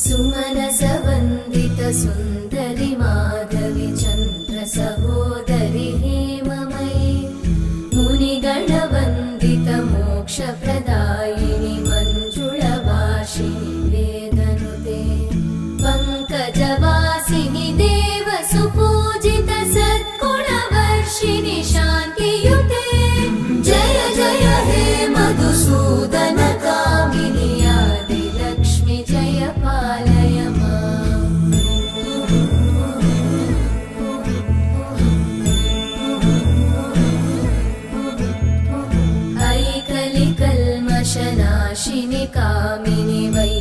सुमनसवन्दित सुन्दरि माधवि चन्द्र सहोदरि हेममयि मुनिगणवन्दित मोक्षप्रदायिनि मञ्जुळभाषिणि वेदनुते पङ्कजवासिनि देवसुपूजित सद्गुणवर्षिणि शान्तियुते जय जय हे मधुसूदन कामिनि आदिलक्ष्मि जय पालय माम्। ऐकलिकल्मषनाशिनि कामिनि वै